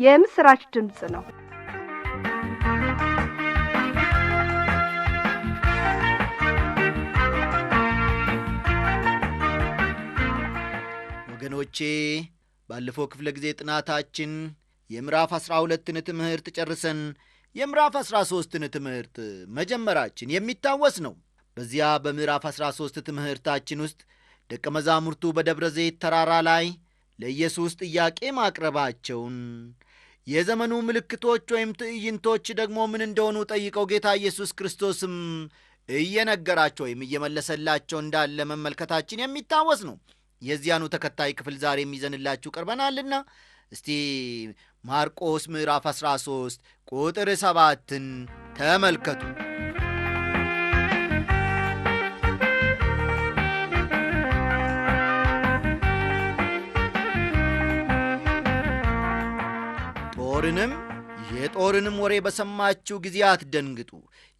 የምስራች ድምጽ ነው። ወገኖቼ ባለፈው ክፍለ ጊዜ ጥናታችን የምዕራፍ 12ን ትምህርት ጨርሰን የምዕራፍ 13ን ትምህርት መጀመራችን የሚታወስ ነው። በዚያ በምዕራፍ 13 ትምህርታችን ውስጥ ደቀ መዛሙርቱ በደብረ ዘይት ተራራ ላይ ለኢየሱስ ጥያቄ ማቅረባቸውን፣ የዘመኑ ምልክቶች ወይም ትዕይንቶች ደግሞ ምን እንደሆኑ ጠይቀው ጌታ ኢየሱስ ክርስቶስም እየነገራቸው ወይም እየመለሰላቸው እንዳለ መመልከታችን የሚታወስ ነው። የዚያኑ ተከታይ ክፍል ዛሬ የሚዘንላችሁ ቀርበናልና እስቲ ማርቆስ ምዕራፍ 13 ቁጥር 7ን ተመልከቱ። የጦርንም ወሬ በሰማችሁ ጊዜ አትደንግጡ፣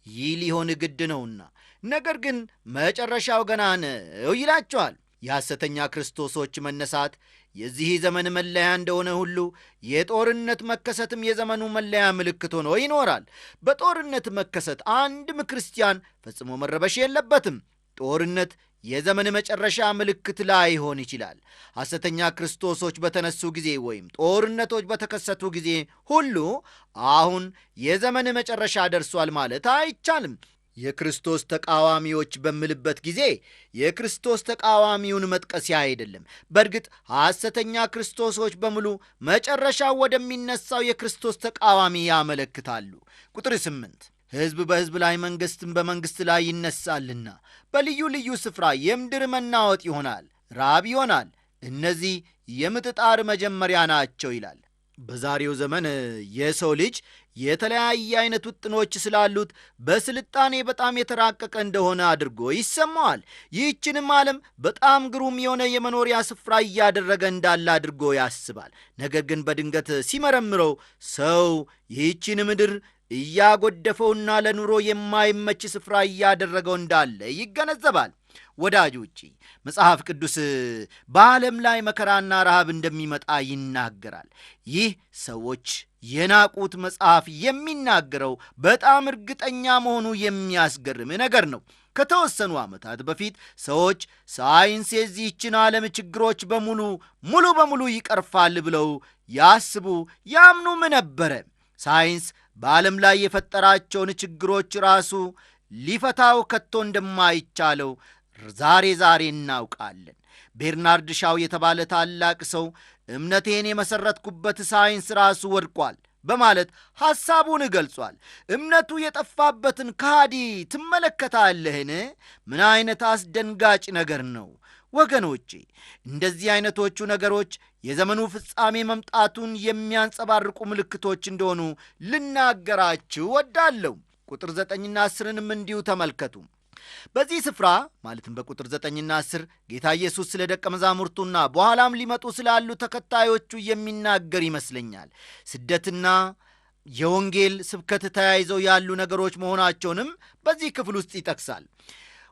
ይህ ሊሆን ግድ ነውና፣ ነገር ግን መጨረሻው ገና ነው ይላቸዋል። የሐሰተኛ ክርስቶሶች መነሳት የዚህ ዘመን መለያ እንደሆነ ሁሉ የጦርነት መከሰትም የዘመኑ መለያ ምልክት ሆኖ ይኖራል። በጦርነት መከሰት አንድም ክርስቲያን ፈጽሞ መረበሽ የለበትም። ጦርነት የዘመን መጨረሻ ምልክት ላይሆን ይችላል። ሐሰተኛ ክርስቶሶች በተነሱ ጊዜ ወይም ጦርነቶች በተከሰቱ ጊዜ ሁሉ አሁን የዘመን መጨረሻ ደርሷል ማለት አይቻልም። የክርስቶስ ተቃዋሚዎች በምልበት ጊዜ የክርስቶስ ተቃዋሚውን መጥቀስ አይደለም። በእርግጥ ሐሰተኛ ክርስቶሶች በሙሉ መጨረሻው ወደሚነሳው የክርስቶስ ተቃዋሚ ያመለክታሉ። ቁጥር 8 ሕዝብ በሕዝብ ላይ መንግሥትም በመንግሥት ላይ ይነሳልና በልዩ ልዩ ስፍራ የምድር መናወጥ ይሆናል፣ ራብ ይሆናል። እነዚህ የምጥ ጣር መጀመሪያ ናቸው ይላል። በዛሬው ዘመን የሰው ልጅ የተለያየ አይነት ውጥኖች ስላሉት በስልጣኔ በጣም የተራቀቀ እንደሆነ አድርጎ ይሰማዋል። ይህችንም ዓለም በጣም ግሩም የሆነ የመኖሪያ ስፍራ እያደረገ እንዳለ አድርጎ ያስባል። ነገር ግን በድንገት ሲመረምረው ሰው ይህችን ምድር እያጎደፈውና ለኑሮ የማይመች ስፍራ እያደረገው እንዳለ ይገነዘባል። ወዳጆቼ መጽሐፍ ቅዱስ በዓለም ላይ መከራና ረሃብ እንደሚመጣ ይናገራል። ይህ ሰዎች የናቁት መጽሐፍ የሚናገረው በጣም እርግጠኛ መሆኑ የሚያስገርም ነገር ነው። ከተወሰኑ ዓመታት በፊት ሰዎች ሳይንስ የዚህችን ዓለም ችግሮች ሙሉ በሙሉ ይቀርፋል ብለው ያስቡ ያምኑም ነበረ። ሳይንስ በዓለም ላይ የፈጠራቸውን ችግሮች ራሱ ሊፈታው ከቶ እንደማይቻለው ዛሬ እናውቃለን። ቤርናርድ ሻው የተባለ ታላቅ ሰው እምነቴን የመሠረትኩበት ሳይንስ ራሱ ወድቋል በማለት ሐሳቡን ገልጿል። እምነቱ የጠፋበትን ከሃዲ ትመለከታለህን? ምን አይነት አስደንጋጭ ነገር ነው! ወገኖቼ እንደዚህ አይነቶቹ ነገሮች የዘመኑ ፍጻሜ መምጣቱን የሚያንጸባርቁ ምልክቶች እንደሆኑ ልናገራችሁ ወዳለሁ። ቁጥር 9ና 10ንም እንዲሁ ተመልከቱ። በዚህ ስፍራ ማለትም በቁጥር 9ና 10 ጌታ ኢየሱስ ስለ ደቀ መዛሙርቱና በኋላም ሊመጡ ስላሉ ተከታዮቹ የሚናገር ይመስለኛል። ስደትና የወንጌል ስብከት ተያይዘው ያሉ ነገሮች መሆናቸውንም በዚህ ክፍል ውስጥ ይጠቅሳል።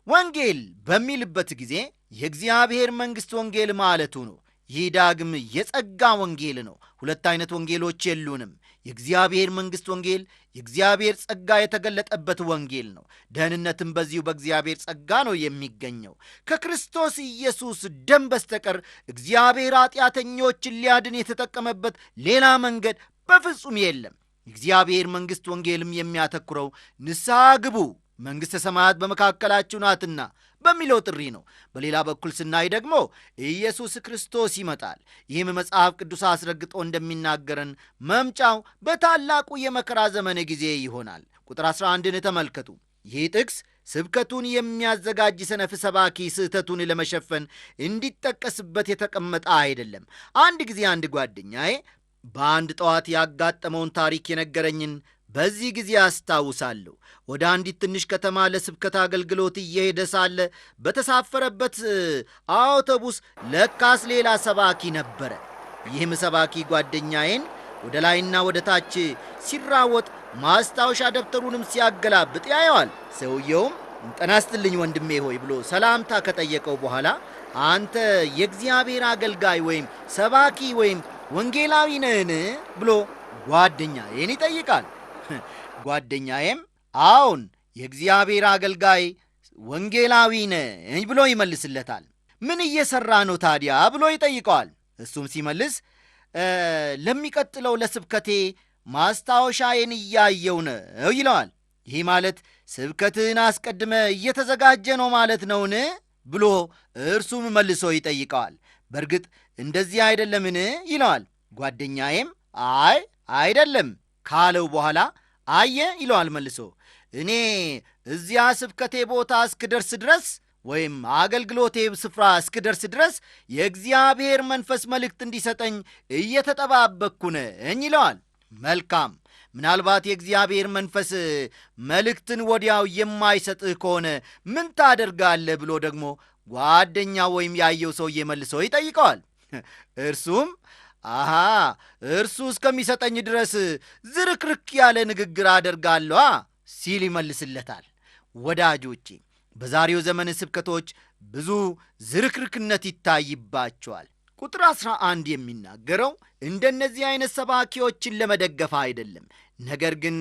ወንጌል በሚልበት ጊዜ የእግዚአብሔር መንግሥት ወንጌል ማለቱ ነው። ይህ ዳግም የጸጋ ወንጌል ነው። ሁለት አይነት ወንጌሎች የሉንም። የእግዚአብሔር መንግሥት ወንጌል የእግዚአብሔር ጸጋ የተገለጠበት ወንጌል ነው። ደህንነትም በዚሁ በእግዚአብሔር ጸጋ ነው የሚገኘው። ከክርስቶስ ኢየሱስ ደም በስተቀር እግዚአብሔር ኃጢአተኞችን ሊያድን የተጠቀመበት ሌላ መንገድ በፍጹም የለም። የእግዚአብሔር መንግሥት ወንጌልም የሚያተኩረው ንስሐ ግቡ፣ መንግሥተ ሰማያት በመካከላችሁ ናትና በሚለው ጥሪ ነው። በሌላ በኩል ስናይ ደግሞ ኢየሱስ ክርስቶስ ይመጣል። ይህም መጽሐፍ ቅዱስ አስረግጦ እንደሚናገረን መምጫው በታላቁ የመከራ ዘመን ጊዜ ይሆናል። ቁጥር 11ን ተመልከቱ። ይህ ጥቅስ ስብከቱን የሚያዘጋጅ ሰነፍ ሰባኪ ስህተቱን ለመሸፈን እንዲጠቀስበት የተቀመጠ አይደለም። አንድ ጊዜ አንድ ጓደኛዬ በአንድ ጠዋት ያጋጠመውን ታሪክ የነገረኝን በዚህ ጊዜ አስታውሳለሁ። ወደ አንዲት ትንሽ ከተማ ለስብከት አገልግሎት እየሄደ ሳለ በተሳፈረበት አውቶቡስ ለካስ ሌላ ሰባኪ ነበረ። ይህም ሰባኪ ጓደኛዬን ወደ ላይና ወደ ታች ሲራወጥ ማስታወሻ ደብተሩንም ሲያገላብጥ ያየዋል። ሰውየውም ጤና ይስጥልኝ ወንድሜ ሆይ ብሎ ሰላምታ ከጠየቀው በኋላ አንተ የእግዚአብሔር አገልጋይ ወይም ሰባኪ ወይም ወንጌላዊ ነህን ብሎ ጓደኛዬን ይጠይቃል። ጓደኛዬም አዎን የእግዚአብሔር አገልጋይ ወንጌላዊ ነኝ ብሎ ይመልስለታል። ምን እየሠራ ነው ታዲያ ብሎ ይጠይቀዋል። እሱም ሲመልስ ለሚቀጥለው ለስብከቴ ማስታወሻዬን እያየው ነው ይለዋል። ይህ ማለት ስብከትህን አስቀድመ እየተዘጋጀ ነው ማለት ነውን ብሎ እርሱም መልሶ ይጠይቀዋል። በእርግጥ እንደዚህ አይደለምን ይለዋል። ጓደኛዬም አይ አይደለም ካለው በኋላ አየ ይለዋል መልሶ እኔ እዚያ ስብከቴ ቦታ እስክደርስ ድረስ ወይም አገልግሎቴ ስፍራ እስክደርስ ድረስ የእግዚአብሔር መንፈስ መልእክት እንዲሰጠኝ እየተጠባበቅኩ ነኝ ይለዋል። መልካም። ምናልባት የእግዚአብሔር መንፈስ መልእክትን ወዲያው የማይሰጥህ ከሆነ ምን ታደርጋለህ ብሎ ደግሞ ጓደኛ ወይም ያየው ሰውዬ መልሶ ይጠይቀዋል። እርሱም አሃ እርሱ እስከሚሰጠኝ ድረስ ዝርክርክ ያለ ንግግር አደርጋለሁ ሲል ይመልስለታል። ወዳጆቼ በዛሬው ዘመን ስብከቶች ብዙ ዝርክርክነት ይታይባቸዋል። ቁጥር 11 የሚናገረው እንደነዚህ አይነት ሰባኪዎችን ለመደገፍ አይደለም፣ ነገር ግን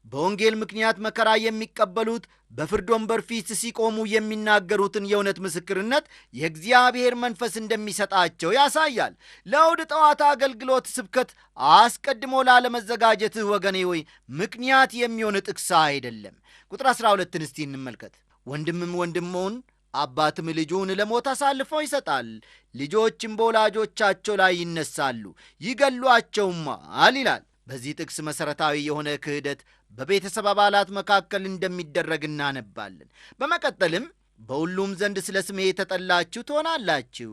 በወንጌል ምክንያት መከራ የሚቀበሉት በፍርድ ወንበር ፊት ሲቆሙ የሚናገሩትን የእውነት ምስክርነት የእግዚአብሔር መንፈስ እንደሚሰጣቸው ያሳያል። ለእሁድ ጠዋት አገልግሎት ስብከት አስቀድሞ ላለመዘጋጀትህ ወገኔ ወይ ምክንያት የሚሆን ጥቅስ አይደለም። ቁጥር 12 እስቲ እንመልከት። ወንድምም ወንድሙን አባትም ልጁን ለሞት አሳልፎ ይሰጣል፣ ልጆችም በወላጆቻቸው ላይ ይነሳሉ ይገሏቸውማል ይላል። በዚህ ጥቅስ መሠረታዊ የሆነ ክህደት በቤተሰብ አባላት መካከል እንደሚደረግ እናነባለን። በመቀጠልም በሁሉም ዘንድ ስለ ስሜ የተጠላችሁ ትሆናላችሁ፣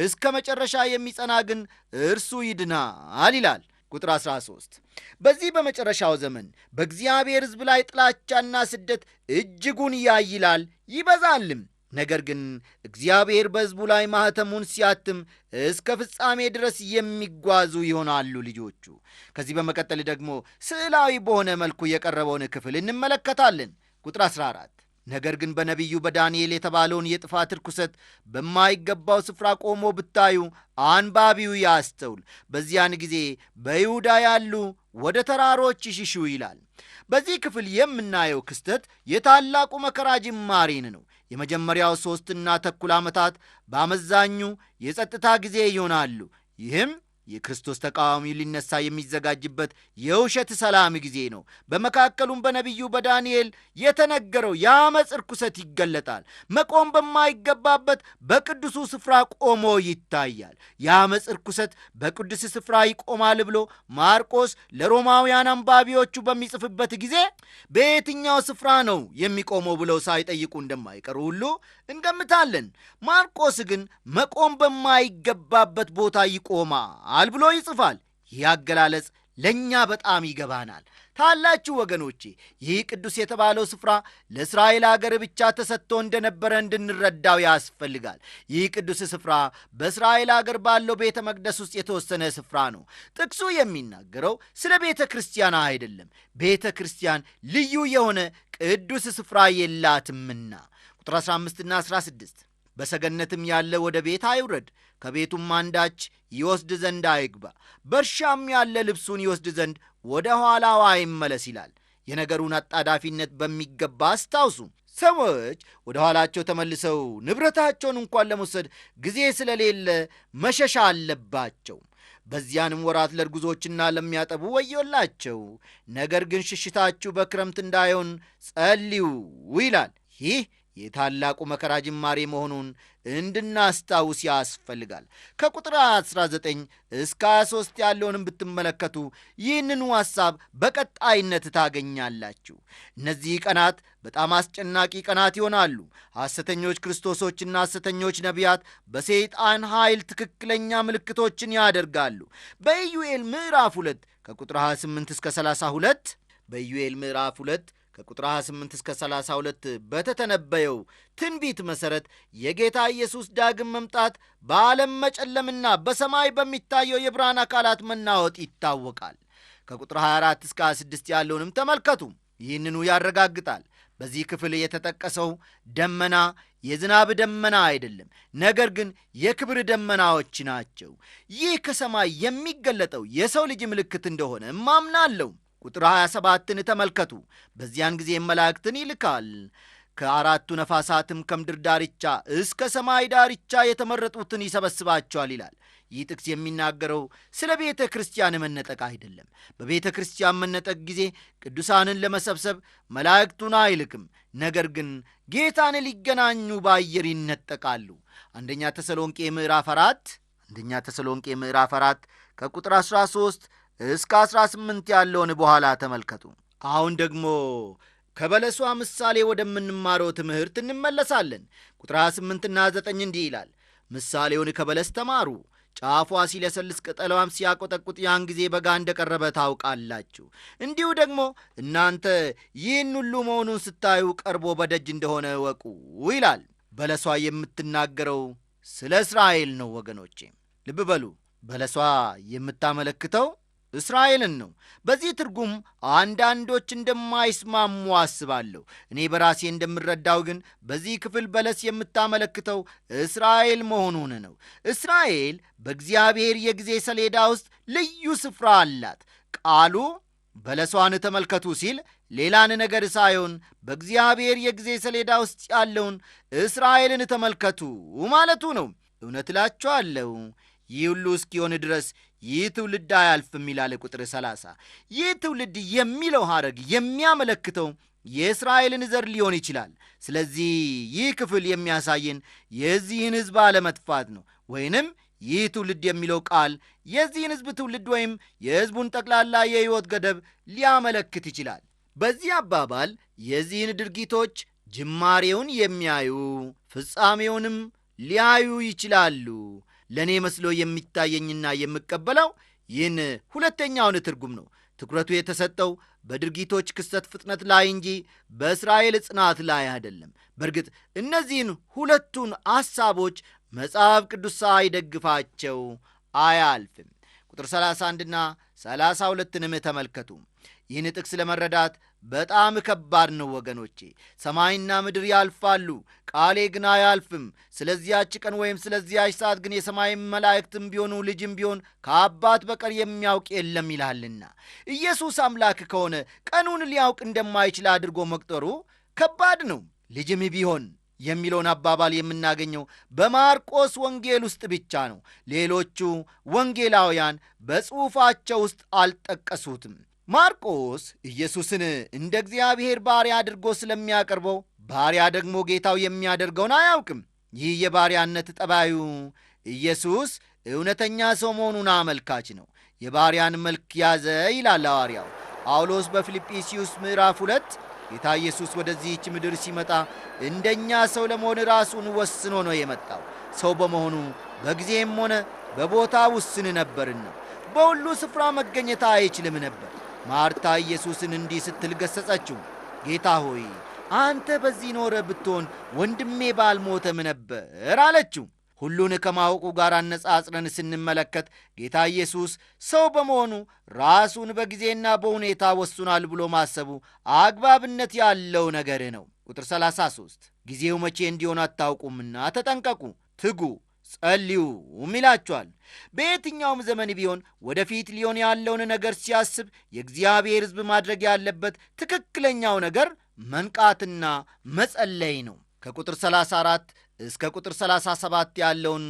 እስከ መጨረሻ የሚጸና ግን እርሱ ይድናል ይላል። ቁጥር 13 በዚህ በመጨረሻው ዘመን በእግዚአብሔር ሕዝብ ላይ ጥላቻና ስደት እጅጉን ያይላል ይበዛልም። ነገር ግን እግዚአብሔር በሕዝቡ ላይ ማኅተሙን ሲያትም እስከ ፍጻሜ ድረስ የሚጓዙ ይሆናሉ ልጆቹ። ከዚህ በመቀጠል ደግሞ ስዕላዊ በሆነ መልኩ የቀረበውን ክፍል እንመለከታለን። ቁጥር 14 ነገር ግን በነቢዩ በዳንኤል የተባለውን የጥፋት ርኩሰት በማይገባው ስፍራ ቆሞ ብታዩ አንባቢው ያስተውል፣ በዚያን ጊዜ በይሁዳ ያሉ ወደ ተራሮች ይሽሹ ይላል። በዚህ ክፍል የምናየው ክስተት የታላቁ መከራ ጅማሬን ነው። የመጀመሪያው 3.25 ዓመታት በአመዛኙ የጸጥታ ጊዜ ይሆናሉ። ይህም የክርስቶስ ተቃዋሚ ሊነሳ የሚዘጋጅበት የውሸት ሰላም ጊዜ ነው። በመካከሉም በነቢዩ በዳንኤል የተነገረው የአመፅ ርኩሰት ይገለጣል። መቆም በማይገባበት በቅዱሱ ስፍራ ቆሞ ይታያል። የአመፅ ርኩሰት በቅዱስ ስፍራ ይቆማል ብሎ ማርቆስ ለሮማውያን አንባቢዎቹ በሚጽፍበት ጊዜ በየትኛው ስፍራ ነው የሚቆመው ብለው ሳይጠይቁ እንደማይቀሩ ሁሉ እንገምታለን። ማርቆስ ግን መቆም በማይገባበት ቦታ ይቆማል ብሎ ይጽፋል። ይህ አገላለጽ ለእኛ በጣም ይገባናል። ታላችሁ ወገኖቼ፣ ይህ ቅዱስ የተባለው ስፍራ ለእስራኤል አገር ብቻ ተሰጥቶ እንደነበረ እንድንረዳው ያስፈልጋል። ይህ ቅዱስ ስፍራ በእስራኤል አገር ባለው ቤተ መቅደስ ውስጥ የተወሰነ ስፍራ ነው። ጥቅሱ የሚናገረው ስለ ቤተ ክርስቲያን አይደለም። ቤተ ክርስቲያን ልዩ የሆነ ቅዱስ ስፍራ የላትምና። ቁጥር 15ና 16 በሰገነትም ያለ ወደ ቤት አይውረድ፣ ከቤቱም አንዳች ይወስድ ዘንድ አይግባ፣ በእርሻም ያለ ልብሱን ይወስድ ዘንድ ወደ ኋላው አይመለስ ይላል። የነገሩን አጣዳፊነት በሚገባ አስታውሱ። ሰዎች ወደ ኋላቸው ተመልሰው ንብረታቸውን እንኳን ለመውሰድ ጊዜ ስለሌለ መሸሻ አለባቸው። በዚያንም ወራት ለርጉዞችና ለሚያጠቡ ወዮላቸው። ነገር ግን ሽሽታችሁ በክረምት እንዳይሆን ጸልዩ ይላል። ይህ የታላቁ መከራ ጅማሬ መሆኑን እንድናስታውስ ያስፈልጋል። ከቁጥር 19 እስከ 23 ያለውንም ብትመለከቱ ይህንኑ ሐሳብ በቀጣይነት ታገኛላችሁ። እነዚህ ቀናት በጣም አስጨናቂ ቀናት ይሆናሉ። ሐሰተኞች ክርስቶሶችና ሐሰተኞች ነቢያት በሰይጣን ኃይል ትክክለኛ ምልክቶችን ያደርጋሉ። በኢዩኤል ምዕራፍ 2 ከቁጥር 28 እስከ 32 በኢዩኤል ምዕራፍ 2 ከቁጥር 28 እስከ 32 በተተነበየው ትንቢት መሠረት የጌታ ኢየሱስ ዳግም መምጣት በዓለም መጨለምና በሰማይ በሚታየው የብርሃን አካላት መናወጥ ይታወቃል። ከቁጥር 24 እስከ 26 ያለውንም ተመልከቱ። ይህንኑ ያረጋግጣል። በዚህ ክፍል የተጠቀሰው ደመና የዝናብ ደመና አይደለም፣ ነገር ግን የክብር ደመናዎች ናቸው። ይህ ከሰማይ የሚገለጠው የሰው ልጅ ምልክት እንደሆነ ማምናለሁ። ቁጥር 27ን ተመልከቱ። በዚያን ጊዜ መላእክትን ይልካል፣ ከአራቱ ነፋሳትም ከምድር ዳርቻ እስከ ሰማይ ዳርቻ የተመረጡትን ይሰበስባቸዋል ይላል። ይህ ጥቅስ የሚናገረው ስለ ቤተ ክርስቲያን መነጠቅ አይደለም። በቤተ ክርስቲያን መነጠቅ ጊዜ ቅዱሳንን ለመሰብሰብ መላእክቱን አይልክም፣ ነገር ግን ጌታን ሊገናኙ በአየር ይነጠቃሉ። አንደኛ ተሰሎንቄ ምዕራፍ 4 ከቁጥር 13 እስከ 18 ያለውን በኋላ ተመልከቱ። አሁን ደግሞ ከበለሷ ምሳሌ ወደምንማረው ትምህርት እንመለሳለን። ቁጥር 28ና 9 እንዲህ ይላል፣ ምሳሌውን ከበለስ ተማሩ። ጫፏ ሲለሰልስ ቅጠሏም ሲያቆጠቁጥ ያን ጊዜ በጋ እንደቀረበ ታውቃላችሁ። እንዲሁ ደግሞ እናንተ ይህን ሁሉ መሆኑን ስታዩ ቀርቦ በደጅ እንደሆነ እወቁ ይላል። በለሷ የምትናገረው ስለ እስራኤል ነው ወገኖቼ። ልብ በሉ፣ በለሷ የምታመለክተው እስራኤልን ነው። በዚህ ትርጉም አንዳንዶች እንደማይስማሙ አስባለሁ። እኔ በራሴ እንደምረዳው ግን በዚህ ክፍል በለስ የምታመለክተው እስራኤል መሆኑን ነው። እስራኤል በእግዚአብሔር የጊዜ ሰሌዳ ውስጥ ልዩ ስፍራ አላት። ቃሉ በለሷን ተመልከቱ ሲል ሌላን ነገር ሳይሆን በእግዚአብሔር የጊዜ ሰሌዳ ውስጥ ያለውን እስራኤልን ተመልከቱ ማለቱ ነው። እውነት እላችኋለሁ ይህ ሁሉ እስኪሆን ድረስ ይህ ትውልድ አያልፍም ይላል ቁጥር 30። ይህ ትውልድ የሚለው ሐረግ የሚያመለክተው የእስራኤልን ዘር ሊሆን ይችላል። ስለዚህ ይህ ክፍል የሚያሳየን የዚህን ሕዝብ አለመጥፋት ነው። ወይንም ይህ ትውልድ የሚለው ቃል የዚህን ሕዝብ ትውልድ ወይም የሕዝቡን ጠቅላላ የሕይወት ገደብ ሊያመለክት ይችላል። በዚህ አባባል የዚህን ድርጊቶች ጅማሬውን የሚያዩ ፍጻሜውንም ሊያዩ ይችላሉ። ለእኔ መስሎ የሚታየኝና የምቀበለው ይህን ሁለተኛውን ትርጉም ነው። ትኩረቱ የተሰጠው በድርጊቶች ክስተት ፍጥነት ላይ እንጂ በእስራኤል ጽናት ላይ አይደለም። በእርግጥ እነዚህን ሁለቱን ሐሳቦች መጽሐፍ ቅዱስ ሳይደግፋቸው አያልፍም። ቁጥር 31ና 32ንም ተመልከቱ። ይህን ጥቅስ ለመረዳት በጣም ከባድ ነው ወገኖቼ። ሰማይና ምድር ያልፋሉ፣ ቃሌ ግን አያልፍም። ስለዚያች ቀን ወይም ስለዚያች ሰዓት ግን የሰማይ መላእክትም ቢሆኑ ልጅም ቢሆን ከአባት በቀር የሚያውቅ የለም ይላልና። ኢየሱስ አምላክ ከሆነ ቀኑን ሊያውቅ እንደማይችል አድርጎ መቁጠሩ ከባድ ነው። ልጅም ቢሆን የሚለውን አባባል የምናገኘው በማርቆስ ወንጌል ውስጥ ብቻ ነው። ሌሎቹ ወንጌላውያን በጽሑፋቸው ውስጥ አልጠቀሱትም። ማርቆስ ኢየሱስን እንደ እግዚአብሔር ባሪያ አድርጎ ስለሚያቀርበው ባሪያ ደግሞ ጌታው የሚያደርገውን አያውቅም። ይህ የባሪያነት ጠባዩ ኢየሱስ እውነተኛ ሰው መሆኑን አመልካች ነው። የባሪያን መልክ ያዘ ይላል ሐዋርያው ጳውሎስ በፊልጵስዩስ ምዕራፍ 2 ጌታ ኢየሱስ ወደዚህች ምድር ሲመጣ እንደኛ ሰው ለመሆን ራሱን ወስኖ ነው የመጣው። ሰው በመሆኑ በጊዜም ሆነ በቦታ ውስን ነበርና በሁሉ ስፍራ መገኘት አይችልም ነበር። ማርታ ኢየሱስን እንዲህ ስትል ገሰጸችው፣ ጌታ ሆይ አንተ በዚህ ኖረ ብትሆን ወንድሜ ባልሞተም ነበር አለችው። ሁሉን ከማወቁ ጋር አነጻጽረን ስንመለከት ጌታ ኢየሱስ ሰው በመሆኑ ራሱን በጊዜና በሁኔታ ወስኗል ብሎ ማሰቡ አግባብነት ያለው ነገር ነው። ቁጥር 33 ጊዜው መቼ እንዲሆን አታውቁምና ተጠንቀቁ፣ ትጉ፣ ጸልዩም ይላችኋል። በየትኛውም ዘመን ቢሆን ወደፊት ሊሆን ያለውን ነገር ሲያስብ የእግዚአብሔር ሕዝብ ማድረግ ያለበት ትክክለኛው ነገር መንቃትና መጸለይ ነው። ከቁጥር 34 እስከ ቁጥር 37 ያለውን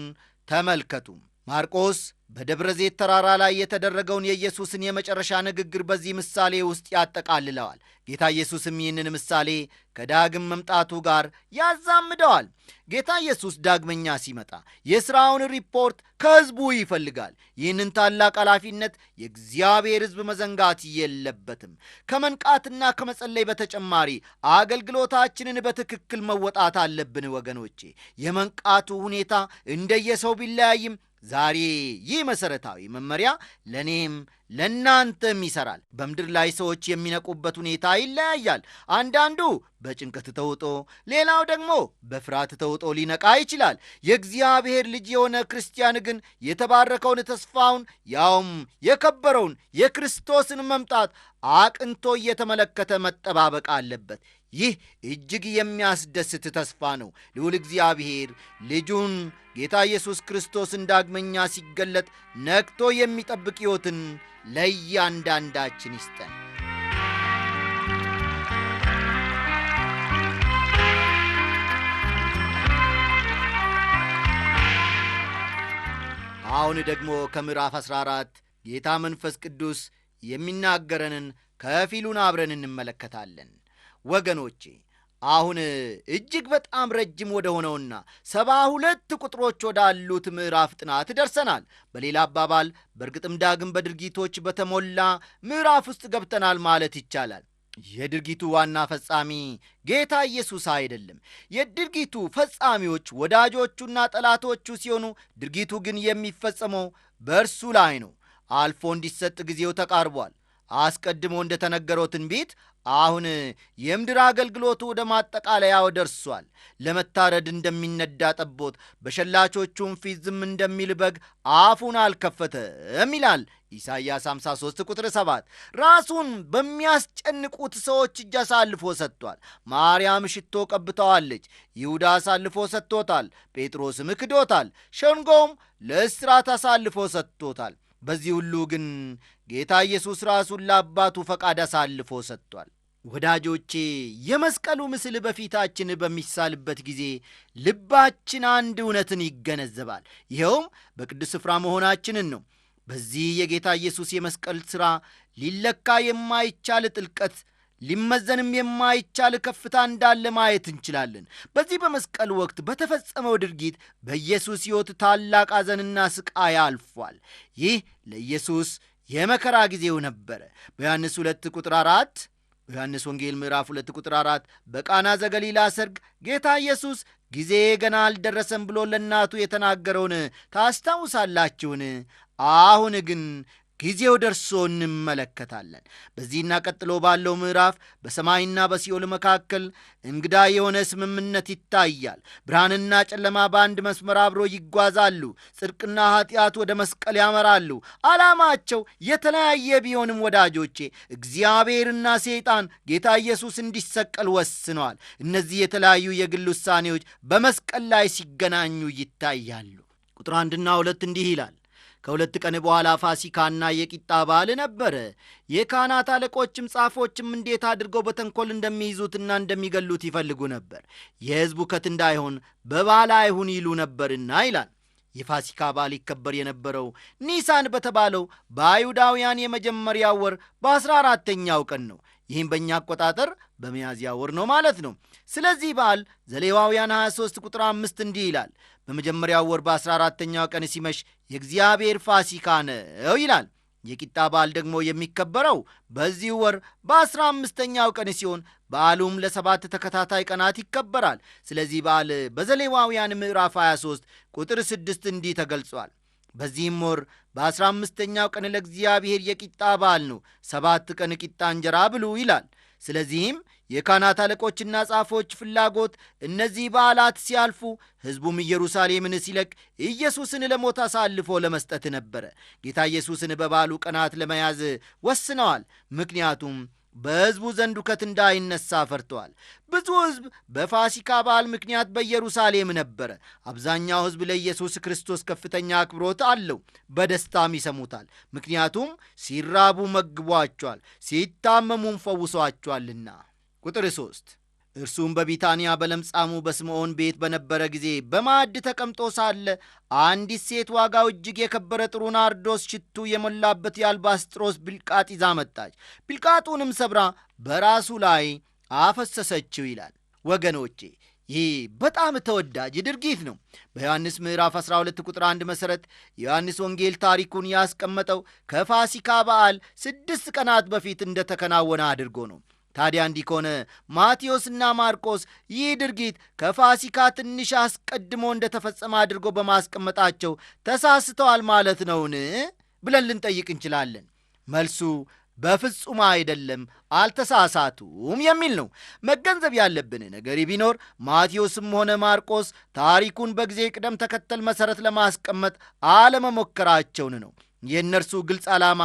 ተመልከቱ። ማርቆስ በደብረ ዘይት ተራራ ላይ የተደረገውን የኢየሱስን የመጨረሻ ንግግር በዚህ ምሳሌ ውስጥ ያጠቃልለዋል። ጌታ ኢየሱስም ይህንን ምሳሌ ከዳግም መምጣቱ ጋር ያዛምደዋል። ጌታ ኢየሱስ ዳግመኛ ሲመጣ የሥራውን ሪፖርት ከሕዝቡ ይፈልጋል። ይህንን ታላቅ ኃላፊነት የእግዚአብሔር ሕዝብ መዘንጋት የለበትም። ከመንቃትና ከመጸለይ በተጨማሪ አገልግሎታችንን በትክክል መወጣት አለብን። ወገኖቼ የመንቃቱ ሁኔታ እንደየሰው ቢለያይም ዛሬ ይህ መሠረታዊ መመሪያ ለእኔም ለእናንተም ይሠራል። በምድር ላይ ሰዎች የሚነቁበት ሁኔታ ይለያያል። አንዳንዱ በጭንቀት ተውጦ፣ ሌላው ደግሞ በፍርሃት ተውጦ ሊነቃ ይችላል። የእግዚአብሔር ልጅ የሆነ ክርስቲያን ግን የተባረከውን ተስፋውን ያውም የከበረውን የክርስቶስን መምጣት አቅንቶ እየተመለከተ መጠባበቅ አለበት። ይህ እጅግ የሚያስደስት ተስፋ ነው። ልዑል እግዚአብሔር ልጁን ጌታ ኢየሱስ ክርስቶስን ዳግመኛ ሲገለጥ ነቅቶ የሚጠብቅ ሕይወትን ለእያንዳንዳችን ይስጠን። አሁን ደግሞ ከምዕራፍ 14 ጌታ መንፈስ ቅዱስ የሚናገረንን ከፊሉን አብረን እንመለከታለን። ወገኖቼ አሁን እጅግ በጣም ረጅም ወደ ሆነውና 72 ቁጥሮች ወዳሉት ምዕራፍ ጥናት ደርሰናል። በሌላ አባባል በእርግጥም ዳግም በድርጊቶች በተሞላ ምዕራፍ ውስጥ ገብተናል ማለት ይቻላል። የድርጊቱ ዋና ፈጻሚ ጌታ ኢየሱስ አይደለም። የድርጊቱ ፈጻሚዎች ወዳጆቹና ጠላቶቹ ሲሆኑ፣ ድርጊቱ ግን የሚፈጸመው በእርሱ ላይ ነው። አልፎ እንዲሰጥ ጊዜው ተቃርቧል። አስቀድሞ እንደተነገረው ትንቢት አሁን የምድር አገልግሎቱ ወደ ማጠቃለያው ደርሷል። ለመታረድ እንደሚነዳ ጠቦት በሸላቾቹም ፊት ዝም እንደሚል በግ አፉን አልከፈተም ይላል ኢሳይያስ 53 ቁጥር 7። ራሱን በሚያስጨንቁት ሰዎች እጅ አሳልፎ ሰጥቷል። ማርያም ሽቶ ቀብተዋለች። ይሁዳ አሳልፎ ሰጥቶታል። ጴጥሮስም ክዶታል። ሸንጎውም ለእስራት አሳልፎ ሰጥቶታል። በዚህ ሁሉ ግን ጌታ ኢየሱስ ራሱን ለአባቱ ፈቃድ አሳልፎ ሰጥቷል። ወዳጆቼ የመስቀሉ ምስል በፊታችን በሚሳልበት ጊዜ ልባችን አንድ እውነትን ይገነዘባል። ይኸውም በቅዱስ ስፍራ መሆናችንን ነው። በዚህ የጌታ ኢየሱስ የመስቀል ሥራ ሊለካ የማይቻል ጥልቀት፣ ሊመዘንም የማይቻል ከፍታ እንዳለ ማየት እንችላለን። በዚህ በመስቀል ወቅት በተፈጸመው ድርጊት በኢየሱስ ሕይወት ታላቅ ሐዘንና ስቃይ አልፏል። ይህ ለኢየሱስ የመከራ ጊዜው ነበረ። በዮሐንስ 2 ቁጥር 4 በዮሐንስ ወንጌል ምዕራፍ 2 ቁጥር 4 በቃና ዘገሊላ ሰርግ ጌታ ኢየሱስ ጊዜ ገና አልደረሰም ብሎ ለእናቱ የተናገረውን ታስታውሳላችሁን? አሁን ግን ጊዜው ደርሶ እንመለከታለን። በዚህና ቀጥሎ ባለው ምዕራፍ በሰማይና በሲኦል መካከል እንግዳ የሆነ ስምምነት ይታያል። ብርሃንና ጨለማ በአንድ መስመር አብሮ ይጓዛሉ። ጽድቅና ኀጢአት ወደ መስቀል ያመራሉ። ዓላማቸው የተለያየ ቢሆንም ወዳጆቼ እግዚአብሔርና ሰይጣን ጌታ ኢየሱስ እንዲሰቀል ወስነዋል። እነዚህ የተለያዩ የግል ውሳኔዎች በመስቀል ላይ ሲገናኙ ይታያሉ። ቁጥር 1ና 2 እንዲህ ይላል። ከሁለት ቀን በኋላ ፋሲካና የቂጣ በዓል ነበረ። የካህናት አለቆችም ጻፎችም እንዴት አድርገው በተንኰል እንደሚይዙትና እንደሚገሉት ይፈልጉ ነበር፣ የሕዝቡ ሁከት እንዳይሆን በበዓል አይሁን ይሉ ነበርና ይላል። የፋሲካ በዓል ይከበር የነበረው ኒሳን በተባለው በአይሁዳውያን የመጀመሪያ ወር በ14ተኛው ቀን ነው። ይህም በእኛ አቆጣጠር በሚያዝያ ወር ነው ማለት ነው። ስለዚህ በዓል ዘሌዋውያን 23 ቁጥር 5 እንዲህ ይላል። በመጀመሪያው ወር በ14ተኛው ቀን ሲመሽ የእግዚአብሔር ፋሲካ ነው ይላል። የቂጣ በዓል ደግሞ የሚከበረው በዚህ ወር በ15ኛው ቀን ሲሆን በዓሉም ለ7 ተከታታይ ቀናት ይከበራል። ስለዚህ በዓል በዘሌዋውያን ምዕራፍ 23 ቁጥር 6 እንዲህ ተገልጿል። በዚህም ወር በ15ኛው ቀን ለእግዚአብሔር የቂጣ በዓል ነው፣ 7 ቀን ቂጣ እንጀራ ብሉ ይላል። ስለዚህም የካህናት አለቆችና ጻፎች ፍላጎት እነዚህ በዓላት ሲያልፉ ሕዝቡም ኢየሩሳሌምን ሲለቅ ኢየሱስን ለሞት አሳልፎ ለመስጠት ነበረ። ጌታ ኢየሱስን በበዓሉ ቀናት ለመያዝ ወስነዋል። ምክንያቱም በሕዝቡ ዘንድ ሁከት እንዳይነሳ ፈርተዋል። ብዙ ሕዝብ በፋሲካ በዓል ምክንያት በኢየሩሳሌም ነበረ። አብዛኛው ሕዝብ ለኢየሱስ ክርስቶስ ከፍተኛ አክብሮት አለው፣ በደስታም ይሰሙታል። ምክንያቱም ሲራቡ መግቧቸዋል፣ ሲታመሙም ፈውሷቸዋልና። ቁጥር 3 እርሱም በቢታንያ በለምጻሙ በስምዖን ቤት በነበረ ጊዜ በማዕድ ተቀምጦ ሳለ አንዲት ሴት ዋጋው እጅግ የከበረ ጥሩ ናርዶስ ሽቱ የሞላበት የአልባስጥሮስ ብልቃጥ ይዛ መጣች። ብልቃጡንም ሰብራ በራሱ ላይ አፈሰሰችው ይላል። ወገኖቼ ይህ በጣም ተወዳጅ ድርጊት ነው። በዮሐንስ ምዕራፍ 12 ቁጥር 1 መሠረት የዮሐንስ ወንጌል ታሪኩን ያስቀመጠው ከፋሲካ በዓል 6 ቀናት በፊት እንደተከናወነ አድርጎ ነው። ታዲያ እንዲህ ከሆነ ማቴዎስና ማርቆስ ይህ ድርጊት ከፋሲካ ትንሽ አስቀድሞ እንደተፈጸመ አድርጎ በማስቀመጣቸው ተሳስተዋል ማለት ነውን ብለን ልንጠይቅ እንችላለን። መልሱ በፍጹም አይደለም፣ አልተሳሳቱም የሚል ነው። መገንዘብ ያለብን ነገር ቢኖር ማቴዎስም ሆነ ማርቆስ ታሪኩን በጊዜ ቅደም ተከተል መሠረት ለማስቀመጥ አለመሞከራቸውን ነው። የእነርሱ ግልጽ ዓላማ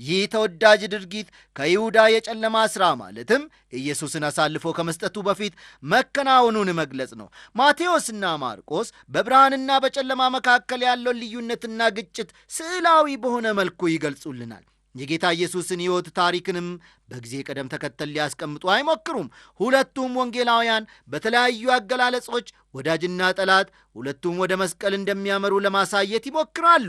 ይህ ተወዳጅ ድርጊት ከይሁዳ የጨለማ ሥራ ማለትም ኢየሱስን አሳልፎ ከመስጠቱ በፊት መከናወኑን መግለጽ ነው። ማቴዎስና ማርቆስ በብርሃንና በጨለማ መካከል ያለውን ልዩነትና ግጭት ስዕላዊ በሆነ መልኩ ይገልጹልናል። የጌታ ኢየሱስን ሕይወት ታሪክንም በጊዜ ቀደም ተከተል ሊያስቀምጡ አይሞክሩም። ሁለቱም ወንጌላውያን በተለያዩ አገላለጾች ወዳጅና ጠላት ሁለቱም ወደ መስቀል እንደሚያመሩ ለማሳየት ይሞክራሉ።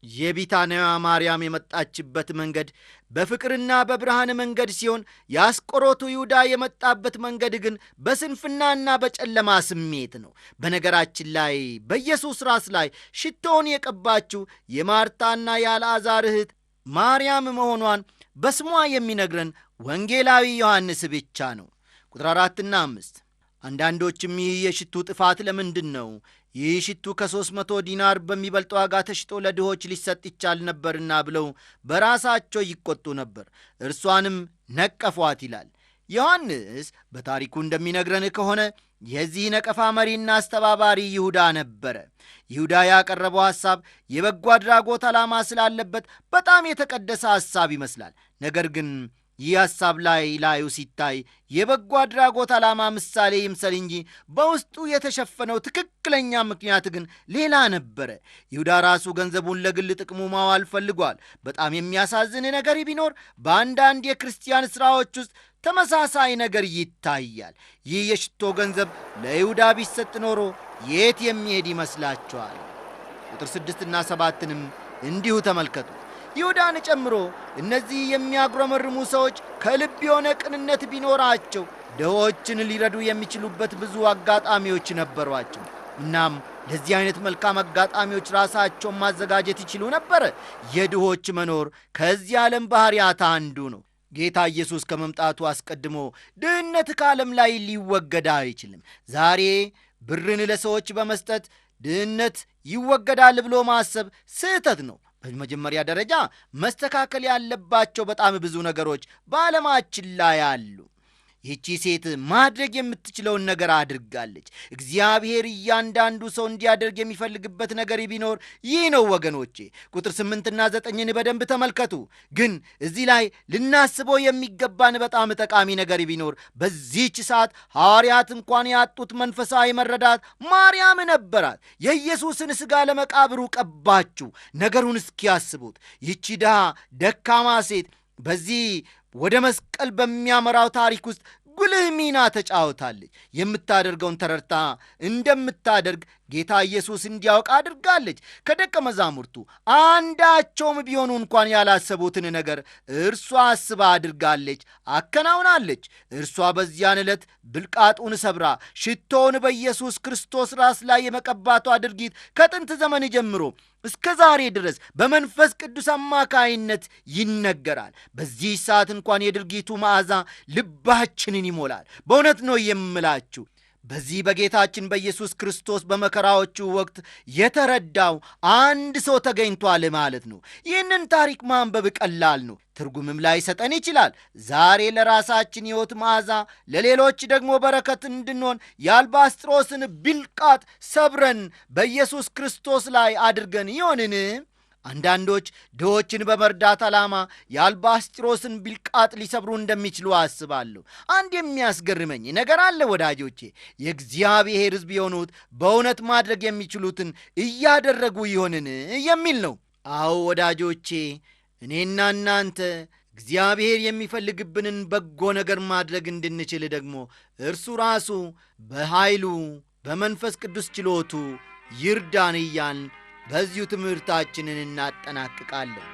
የቢታንያ ማርያም የመጣችበት መንገድ በፍቅርና በብርሃን መንገድ ሲሆን የአስቆሮቱ ይሁዳ የመጣበት መንገድ ግን በስንፍናና በጨለማ ስሜት ነው። በነገራችን ላይ በኢየሱስ ራስ ላይ ሽቶውን የቀባችው የማርታና የአልዓዛር እህት ማርያም መሆኗን በስሟ የሚነግረን ወንጌላዊ ዮሐንስ ብቻ ነው። ቁጥር 4ና 5 አንዳንዶችም ይህ የሽቱ ጥፋት ለምንድን ነው? ይህ ሽቱ ከ300 ዲናር በሚበልጥ ዋጋ ተሽጦ ለድሆች ሊሰጥ ይቻል ነበርና ብለው በራሳቸው ይቆጡ ነበር። እርሷንም ነቀፏት ይላል። ዮሐንስ በታሪኩ እንደሚነግረን ከሆነ የዚህ ነቀፋ መሪና አስተባባሪ ይሁዳ ነበረ። ይሁዳ ያቀረበው ሐሳብ የበጎ አድራጎት ዓላማ ስላለበት በጣም የተቀደሰ ሐሳብ ይመስላል። ነገር ግን ይህ ሐሳብ ላዩ ሲታይ የበጎ አድራጎት ዓላማ ምሳሌ ይምሰል እንጂ በውስጡ የተሸፈነው ትክክለኛ ምክንያት ግን ሌላ ነበረ። ይሁዳ ራሱ ገንዘቡን ለግል ጥቅሙ ማዋል ፈልጓል። በጣም የሚያሳዝን ነገር ቢኖር በአንዳንድ የክርስቲያን ሥራዎች ውስጥ ተመሳሳይ ነገር ይታያል። ይህ የሽቶ ገንዘብ ለይሁዳ ቢሰጥ ኖሮ የት የሚሄድ ይመስላችኋል? ቁጥር 6ና 7ንም እንዲሁ ተመልከቱ። ይሁዳን ጨምሮ እነዚህ የሚያጉረመርሙ ሰዎች ከልብ የሆነ ቅንነት ቢኖራቸው ድሆችን ሊረዱ የሚችሉበት ብዙ አጋጣሚዎች ነበሯቸው። እናም ለዚህ አይነት መልካም አጋጣሚዎች ራሳቸውን ማዘጋጀት ይችሉ ነበረ። የድሆች መኖር ከዚህ ዓለም ባሕርያት አንዱ ነው። ጌታ ኢየሱስ ከመምጣቱ አስቀድሞ ድህነት ከዓለም ላይ ሊወገድ አይችልም። ዛሬ ብርን ለሰዎች በመስጠት ድህነት ይወገዳል ብሎ ማሰብ ስህተት ነው። በመጀመሪያ ደረጃ መስተካከል ያለባቸው በጣም ብዙ ነገሮች በዓለማችን ላይ አሉ። ይህቺ ሴት ማድረግ የምትችለውን ነገር አድርጋለች። እግዚአብሔር እያንዳንዱ ሰው እንዲያደርግ የሚፈልግበት ነገር ቢኖር ይህ ነው ወገኖቼ። ቁጥር 8ና 9ን በደንብ ተመልከቱ። ግን እዚህ ላይ ልናስበው የሚገባን በጣም ጠቃሚ ነገር ቢኖር በዚህች ሰዓት ሐዋርያት እንኳን ያጡት መንፈሳዊ መረዳት ማርያም ነበራት። የኢየሱስን ሥጋ ለመቃብሩ ቀባችው። ነገሩን እስኪያስቡት ይህቺ ድሃ ደካማ ሴት በዚህ ወደ መስቀል በሚያመራው ታሪክ ውስጥ ጉልህ ሚና ተጫውታለች። የምታደርገውን ተረድታ እንደምታደርግ ጌታ ኢየሱስ እንዲያውቅ አድርጋለች። ከደቀ መዛሙርቱ አንዳቸውም ቢሆኑ እንኳን ያላሰቡትን ነገር እርሷ አስባ አድርጋለች፣ አከናውናለች። እርሷ በዚያን ዕለት ብልቃጡን ሰብራ ሽቶውን በኢየሱስ ክርስቶስ ራስ ላይ የመቀባቷ ድርጊት ከጥንት ዘመን ጀምሮ እስከ ዛሬ ድረስ በመንፈስ ቅዱስ አማካይነት ይነገራል። በዚህ ሰዓት እንኳን የድርጊቱ መዓዛ ልባችንን ይሞላል። በእውነት ነው የምላችሁ። በዚህ በጌታችን በኢየሱስ ክርስቶስ በመከራዎቹ ወቅት የተረዳው አንድ ሰው ተገኝቷል ማለት ነው። ይህንን ታሪክ ማንበብ ቀላል ነው፣ ትርጉምም ላይ ሰጠን ይችላል። ዛሬ ለራሳችን ሕይወት መዓዛ፣ ለሌሎች ደግሞ በረከት እንድንሆን የአልባስጥሮስን ብልቃጥ ሰብረን በኢየሱስ ክርስቶስ ላይ አድርገን ይሆንን? አንዳንዶች ድሆችን በመርዳት ዓላማ የአልባስጥሮስን ብልቃጥ ሊሰብሩ እንደሚችሉ አስባለሁ። አንድ የሚያስገርመኝ ነገር አለ ወዳጆቼ። የእግዚአብሔር ሕዝብ የሆኑት በእውነት ማድረግ የሚችሉትን እያደረጉ ይሆንን የሚል ነው። አዎ ወዳጆቼ፣ እኔና እናንተ እግዚአብሔር የሚፈልግብንን በጎ ነገር ማድረግ እንድንችል ደግሞ እርሱ ራሱ በኃይሉ በመንፈስ ቅዱስ ችሎቱ ይርዳን እያልን በዚሁ ትምህርታችንን እናጠናቅቃለን።